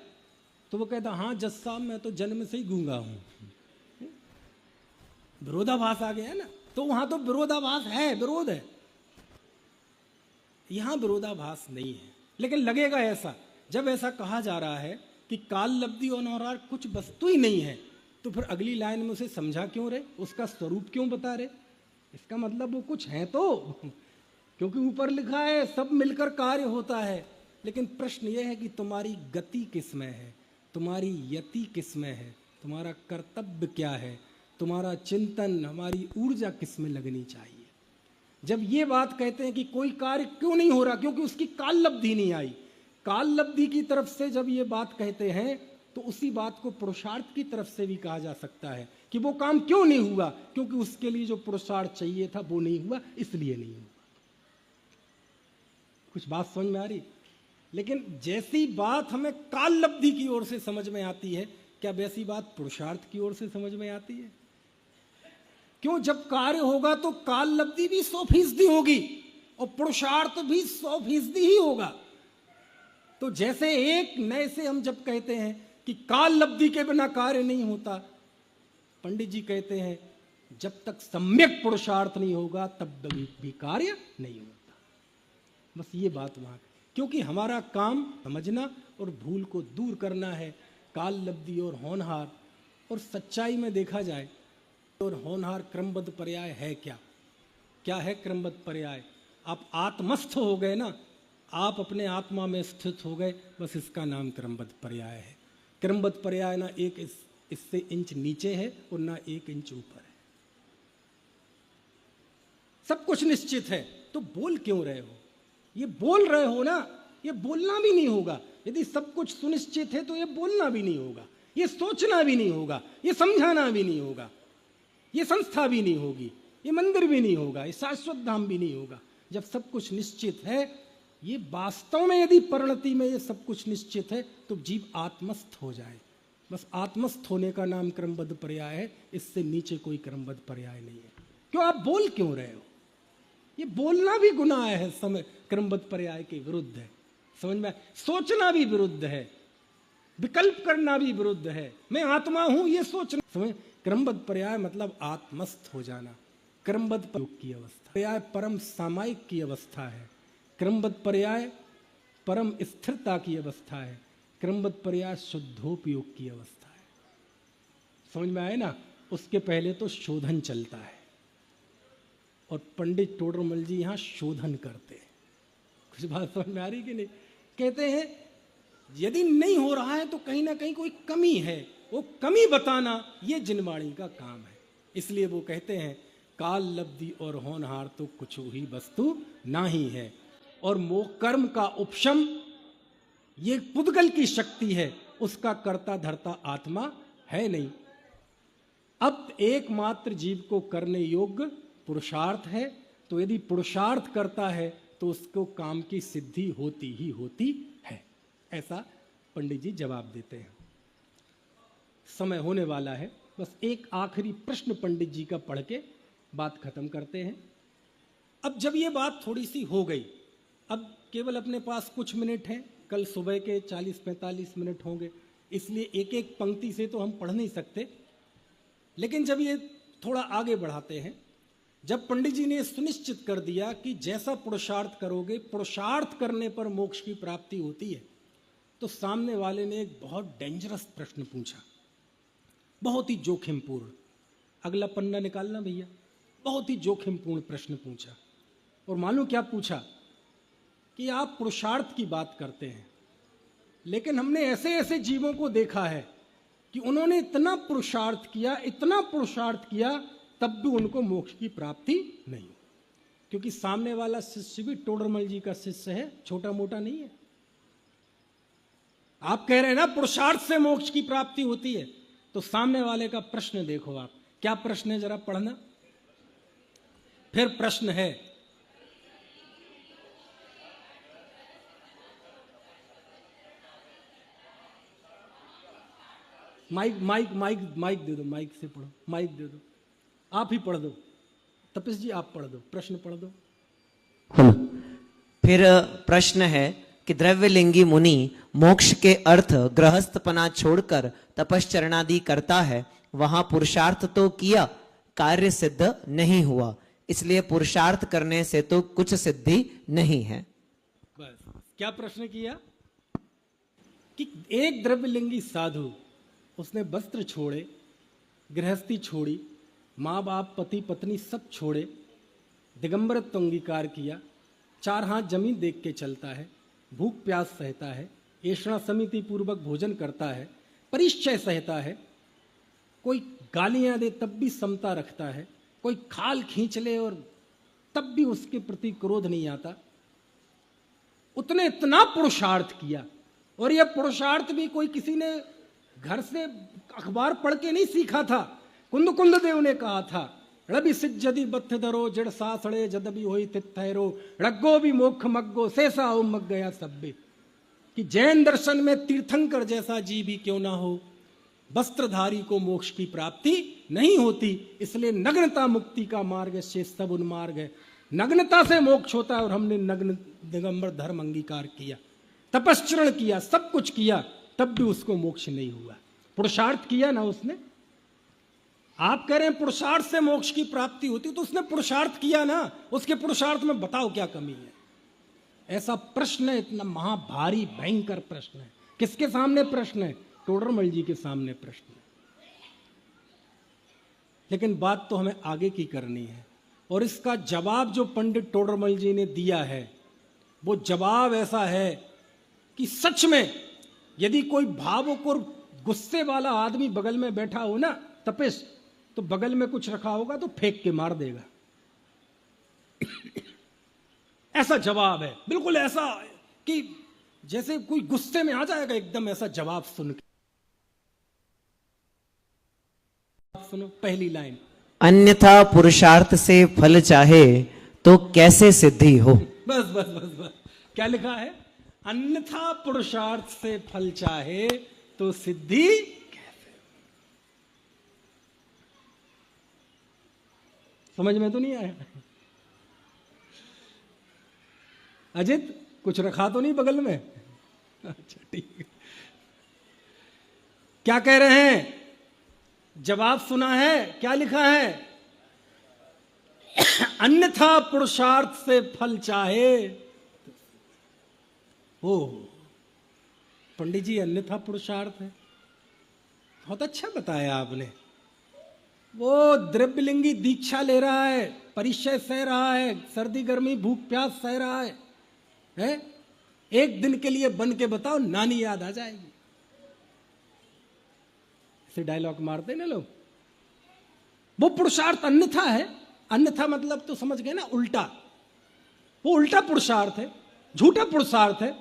तो वो कहता हाँ जज साहब मैं तो जन्म से ही गूंगा हूं। विरोधाभास आ गया ना, तो वहां तो विरोधाभास है, विरोध है, यहां विरोधाभास नहीं है। लेकिन लगेगा ऐसा, जब ऐसा कहा जा रहा है कि काल लब्धि और होनहार कुछ वस्तु ही नहीं है, तो फिर अगली लाइन में उसे समझा क्यों रहे, उसका स्वरूप क्यों बता रहे? इसका मतलब वो कुछ है तो, क्योंकि ऊपर लिखा है सब मिलकर कार्य होता है। लेकिन प्रश्न ये है कि तुम्हारी गति किस में है, तुम्हारी यति किस में है, तुम्हारा कर्तव्य क्या है, तुम्हारा चिंतन, हमारी ऊर्जा किस में लगनी चाहिए। जब ये बात कहते हैं कि कोई कार्य क्यों नहीं हो रहा, क्योंकि उसकी काल लब्धि नहीं आई, काल लब्धि की तरफ से जब ये बात कहते हैं तो उसी बात को पुरुषार्थ की तरफ से भी कहा जा सकता है कि वो काम क्यों नहीं हुआ, क्योंकि उसके लिए जो पुरुषार्थ चाहिए था वो नहीं हुआ, इसलिए नहीं हुआ। कुछ बात समझ में आ रही? लेकिन जैसी बात हमें काल लब्धि की ओर से समझ में आती है, क्या वैसी बात पुरुषार्थ की ओर से समझ में आती है? क्यों? जब कार्य होगा तो काल लब्धि भी 100% होगी और पुरुषार्थ भी 100% ही होगा। तो जैसे एक नए से हम जब कहते हैं कि काल लब्धि के बिना कार्य नहीं होता, पंडित जी कहते हैं जब तक सम्यक पुरुषार्थ नहीं होगा तब भी कार्य नहीं होता। बस ये बात वहां, क्योंकि हमारा काम समझना और भूल को दूर करना है। काल लब्धि और होनहार, और सच्चाई में देखा जाए और होनहार क्रमबद्ध पर्याय है क्या? क्या है क्रमबद्ध पर्याय? आप आत्मस्थ हो गए ना, आप अपने आत्मा में स्थित हो गए, बस इसका नाम क्रमबद्ध पर्याय है। क्रमबद्ध पर्याय ना एक इससे इंच नीचे है और ना 1 इंच ऊपर है। सब कुछ निश्चित है, तो बोल क्यों रहे हो? ये बोल रहे हो ना, ये बोलना भी नहीं होगा। यदि सब कुछ सुनिश्चित है तो ये बोलना भी नहीं होगा, ये सोचना भी नहीं होगा, ये समझाना भी नहीं होगा, ये संस्था भी नहीं होगी, ये मंदिर भी नहीं होगा, ये शाश्वत धाम भी नहीं होगा। जब सब कुछ निश्चित है, ये वास्तव में यदि परिणति में ये सब कुछ निश्चित है तो जीव आत्मस्थ हो जाए। बस आत्मस्थ होने का नाम क्रमबद्ध पर्याय है, इससे नीचे कोई क्रमबद्ध पर्याय नहीं है। क्यों? आप बोल क्यों रहे हो? ये बोलना भी गुनाह है, समय क्रमबद्ध पर्याय के विरुद्ध है। समझ में? सोचना भी विरुद्ध है, विकल्प करना भी विरुद्ध है। मैं आत्मा हूं ये सोचना, समझ? क्रमबद्ध पर्याय मतलब आत्मस्थ हो जाना। क्रमबद्ध की अवस्था पर्याय परम सामायिक की अवस्था है। क्रमबद्ध पर्याय परम स्थिरता की अवस्था है। क्रमबद्ध पर्याय शुद्धोपयोग की अवस्था है। समझ में आए ना? उसके पहले तो शोधन चलता है, और पंडित टोडरमल जी यहाँ शोधन करते हैं। कुछ बात समझ में आ रही कि नहीं? कहते हैं यदि नहीं हो रहा है तो कहीं ना कहीं कोई कमी है, वो कमी बताना ये जिनवाणी का काम है। इसलिए वो कहते हैं काल लब्धि और होनहार तो कुछ ही वस्तु ना ही है, और मोह कर्म का उपशम ये पुद्गल की शक्ति है, उसका कर्ता धर्ता आत्मा है नहीं। अब एकमात्र जीव को करने योग्य पुरुषार्थ है, तो यदि पुरुषार्थ करता है तो उसको काम की सिद्धि होती ही होती है। ऐसा पंडित जी जवाब देते हैं। समय होने वाला है, बस एक आखिरी प्रश्न पंडित जी का पढ़ के बात खत्म करते हैं। अब जब ये बात थोड़ी सी हो गई, अब केवल अपने पास कुछ मिनट हैं, कल सुबह के 40-45 मिनट होंगे, इसलिए एक एक पंक्ति से तो हम पढ़ नहीं सकते। लेकिन जब ये थोड़ा आगे बढ़ाते हैं, जब पंडित जी ने सुनिश्चित कर दिया कि जैसा पुरुषार्थ करोगे, पुरुषार्थ करने पर मोक्ष की प्राप्ति होती है, तो सामने वाले ने एक बहुत डेंजरस प्रश्न पूछा, बहुत ही जोखिमपूर्ण। अगला पन्ना निकालना भैया। बहुत ही जोखिमपूर्ण प्रश्न पूछा। और मालूम क्या पूछा कि आप पुरुषार्थ की बात करते हैं, लेकिन हमने ऐसे ऐसे जीवों को देखा है कि उन्होंने इतना पुरुषार्थ किया, तब भी उनको मोक्ष की प्राप्ति नहीं। क्योंकि सामने वाला शिष्य भी टोडरमल जी का शिष्य है, छोटा मोटा नहीं है। आप कह रहे हैं ना पुरुषार्थ से मोक्ष की प्राप्ति होती है, तो सामने वाले का प्रश्न देखो आप, क्या प्रश्न है जरा पढ़ना। फिर प्रश्न है, माइक दे दो, माइक से पढ़ो, माइक दे दो, आप ही पढ़ दो। तपस जी आप पढ़ दो, प्रश्न पढ़ दो। फिर प्रश्न है कि द्रव्यलिंगी मुनि मोक्ष के अर्थ गृहस्थपना छोड़कर तपश्चरणादि करता है, वहां पुरुषार्थ तो किया, कार्य सिद्ध नहीं हुआ, इसलिए पुरुषार्थ करने से तो कुछ सिद्धि नहीं है। बस क्या प्रश्न किया कि एक द्रव्यलिंगी साधु, उसने वस्त्र छोड़े, गृहस्थी छोड़ी, माँ बाप पति पत्नी सब छोड़े, दिगंबरत्व अंगीकार किया, 4 हाथ जमीन देख के चलता है, भूख प्यास सहता है, ऐषणा समिति पूर्वक भोजन करता है, परिश्चय सहता है, कोई गालियां दे तब भी समता रखता है, कोई खाल खींच ले और तब भी उसके प्रति क्रोध नहीं आता। उसने इतना पुरुषार्थ किया, और यह पुरुषार्थ भी कोई किसी ने घर से अखबार पढ़ के नहीं सीखा था। कुंद देव ने कहा था, रवि सिज्जदि बत्थ धरो जड़ सासड़े जदबी होई तित्थैरो रग्गो भी मोक्ष मग्गो शेषा हो मग गया सब्बे, कि जैन दर्शन में तीर्थंकर जैसा जीव भी क्यों ना हो, वस्त्रधारी को मोक्ष की प्राप्ति नहीं होती, इसलिए नग्नता मुक्ति का मार्ग है, शेष सब उन्मार्ग है। नग्नता से मोक्ष होता है, और हमने नग्न दिगंबर धर्म अंगीकार किया, तपश्चरण किया, सब कुछ किया, तब भी उसको मोक्ष नहीं हुआ। पुरुषार्थ किया ना उसने। आप कह रहे हैं पुरुषार्थ से मोक्ष की प्राप्ति होती, तो उसने पुरुषार्थ किया ना, उसके पुरुषार्थ में बताओ क्या कमी है। ऐसा प्रश्न है, इतना महाभारी भयंकर प्रश्न है। किसके सामने प्रश्न है? टोडरमल जी के सामने प्रश्न है। लेकिन बात तो हमें आगे की करनी है, और इसका जवाब जो पंडित टोडरमल जी ने दिया है, वो जवाब ऐसा है कि सच में यदि कोई भावुक और गुस्से वाला आदमी बगल में बैठा हो ना तपेश, तो बगल में कुछ रखा होगा तो फेंक के मार देगा। ऐसा जवाब है, बिल्कुल ऐसा कि जैसे कोई गुस्से में आ जाएगा एकदम, ऐसा जवाब सुन के। सुनो पहली लाइन, अन्यथा पुरुषार्थ से फल चाहे तो कैसे सिद्धि हो। बस बस बस बस, क्या लिखा है? अन्यथा पुरुषार्थ से फल चाहे तो सिद्धि कैसे। समझ में तो नहीं आया? अजित कुछ रखा तो नहीं बगल में? अच्छा ठीक है। क्या कह रहे हैं? जवाब सुना है, क्या लिखा है? अन्यथा पुरुषार्थ से फल चाहे। ओ पंडित जी, अन्यथा पुरुषार्थ है, बहुत अच्छा बताया आपने। वो द्रव्यलिंगी दीक्षा ले रहा है, परिचय सह रहा है, सर्दी गर्मी भूख प्यास सह रहा है? एक दिन के लिए बन के बताओ, नानी याद आ जाएगी। ऐसे डायलॉग मारते ना लोग। वो पुरुषार्थ अन्यथा है। अन्यथा मतलब तो समझ गए ना, उल्टा। वो उल्टा पुरुषार्थ है, झूठा पुरुषार्थ है,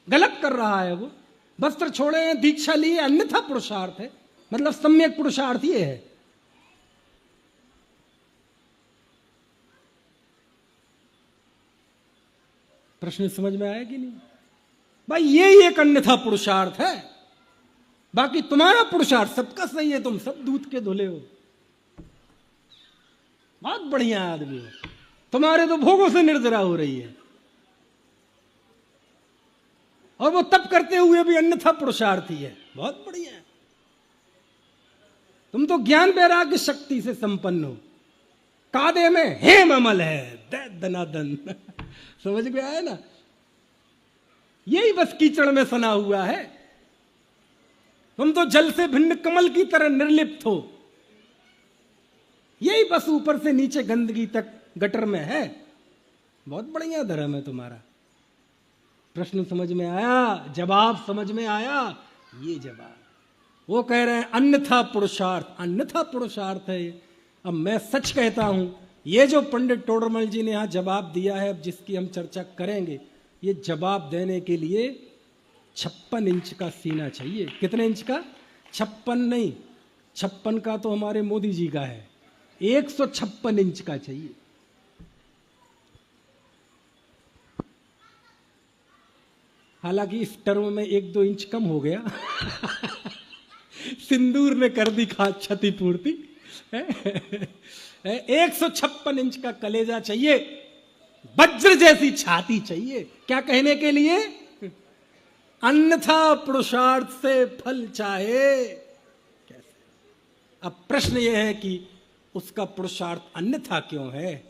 गलत कर रहा है। वो वस्त्र छोड़े हैं, दीक्षा लिए, अन्यथा पुरुषार्थ है, मतलब सम्यक पुरुषार्थ ये है। प्रश्न समझ में आया कि नहीं? भाई यही एक अन्यथा पुरुषार्थ है, बाकी तुम्हारा पुरुषार्थ सबका सही है, तुम सब दूध के धुले हो, बहुत बढ़िया आदमी हो, तुम्हारे तो भोगों से निर्जरा हो रही है, और वो तब करते हुए भी अन्यथा पुरुषार्थी है, बहुत बढ़िया है। तुम तो ज्ञान वैराग्य शक्ति से संपन्न हो, कादे में हेम अमल है, दे दनादन समझ में आया ना? यही बस कीचड़ में सना हुआ है। तुम तो जल से भिन्न कमल की तरह निर्लिप्त हो, यही बस ऊपर से नीचे गंदगी तक गटर में है। बहुत बढ़िया धर्म है तुम्हारा। प्रश्न समझ में आया, जवाब समझ में आया? ये जवाब वो कह रहे हैं अन्यथा पुरुषार्थ, अन्यथा पुरुषार्थ है। अब मैं सच कहता हूं, ये जो पंडित टोडरमल जी ने यहां जवाब दिया है, अब जिसकी हम चर्चा करेंगे, ये जवाब देने के लिए 56 इंच का सीना चाहिए। कितने इंच का? 56 नहीं, 56 का तो हमारे मोदी जी का है, 156 इंच का चाहिए। हालांकि इस टर्म में 1-2 इंच कम हो गया सिंदूर ने कर दी खास क्षतिपूर्ति 156 इंच का कलेजा चाहिए, वज्र जैसी छाती चाहिए। क्या कहने के लिए? अन्यथा पुरुषार्थ से फल चाहे। कैसे? अब प्रश्न यह है कि उसका पुरुषार्थ अन्यथा क्यों है?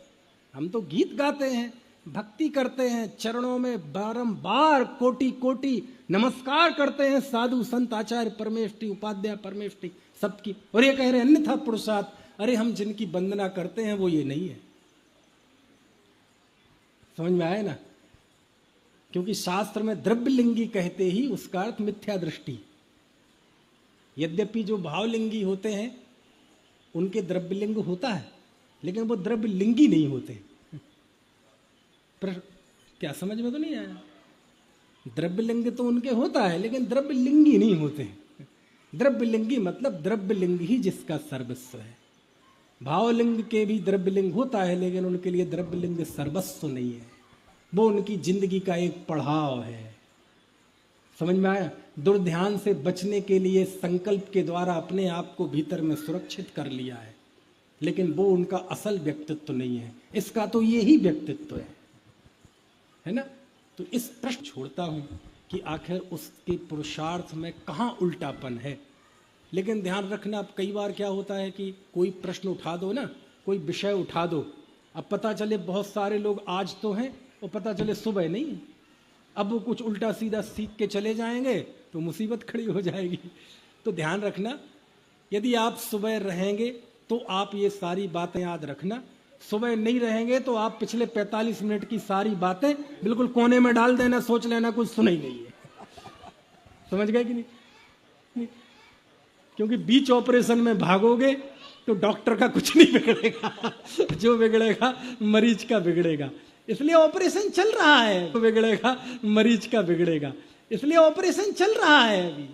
हम तो गीत गाते हैं, भक्ति करते हैं, चरणों में बारंबार कोटि कोटि नमस्कार करते हैं, साधु संत आचार्य परमेष्टि उपाध्याय परमेष्टि सबकी, और ये कह रहे हैं अन्यथा पुरुषार्थ। अरे हम जिनकी वंदना करते हैं वो ये नहीं है। समझ में आया ना? क्योंकि शास्त्र में द्रव्यलिंगी कहते ही उसका अर्थ मिथ्या दृष्टि। यद्यपि जो भावलिंगी होते हैं उनके द्रव्यलिंग होता है, लेकिन वो द्रव्यलिंगी नहीं होते। क्या समझ में तो नहीं आया? द्रव्यलिंग तो उनके होता है, लेकिन द्रव्यलिंगी नहीं होते। द्रव्यलिंगी मतलब द्रव्यलिंग ही जिसका सर्वस्व है। भावलिंग के भी द्रव्यलिंग होता है, लेकिन उनके लिए द्रव्यलिंग सर्वस्व नहीं है, वो उनकी जिंदगी का एक पड़ाव है। समझ में आया? दुर्ध्यान से बचने के लिए संकल्प के द्वारा अपने आप को भीतर में सुरक्षित कर लिया है, लेकिन वो उनका असल व्यक्तित्व नहीं है। इसका तो यही व्यक्तित्व है ना? तो इस प्रश्न छोड़ता हूं कि आखिर उसके पुरुषार्थ में कहां उल्टापन है। लेकिन ध्यान रखना, अब कई बार क्या होता है कि कोई प्रश्न उठा दो ना, कोई विषय उठा दो, अब पता चले बहुत सारे लोग आज तो हैं और पता चले सुबह नहीं, अब वो कुछ उल्टा सीधा सीख के चले जाएंगे तो मुसीबत खड़ी हो जाएगी। तो ध्यान रखना, यदि आप सुबह रहेंगे तो आप ये सारी बातें याद रखना, सुबह नहीं रहेंगे तो आप पिछले 45 मिनट की सारी बातें बिल्कुल कोने में डाल देना, सोच लेना कुछ सुना ही नहीं है। समझ गए कि नहीं? क्योंकि बीच ऑपरेशन में भागोगे तो डॉक्टर का कुछ नहीं बिगड़ेगा, जो बिगड़ेगा मरीज का बिगड़ेगा। इसलिए ऑपरेशन चल रहा है, तो बिगड़ेगा मरीज का बिगड़ेगा, इसलिए ऑपरेशन चल रहा है। अभी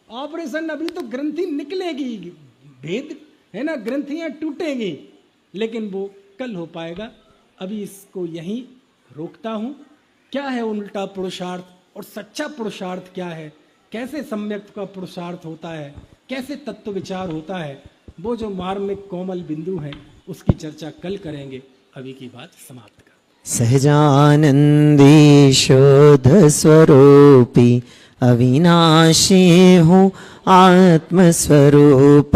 ऑपरेशन, अभी तो ग्रंथि निकलेगी, भेद है ना, ग्रंथियां टूटेंगी, लेकिन वो कल हो पाएगा। अभी इसको यहीं रोकता हूं। क्या है उल्टा पुरुषार्थ और सच्चा पुरुषार्थ क्या है, कैसे सम्यक का पुरुषार्थ होता है, कैसे तत्व विचार होता है, वो जो मार्मिक कोमल बिंदु हैं उसकी चर्चा कल करेंगे। अभी की बात समाप्त कर। सहजानंदी शोध स्वरूपी अविनाशी हूँ आत्म स्वरूप।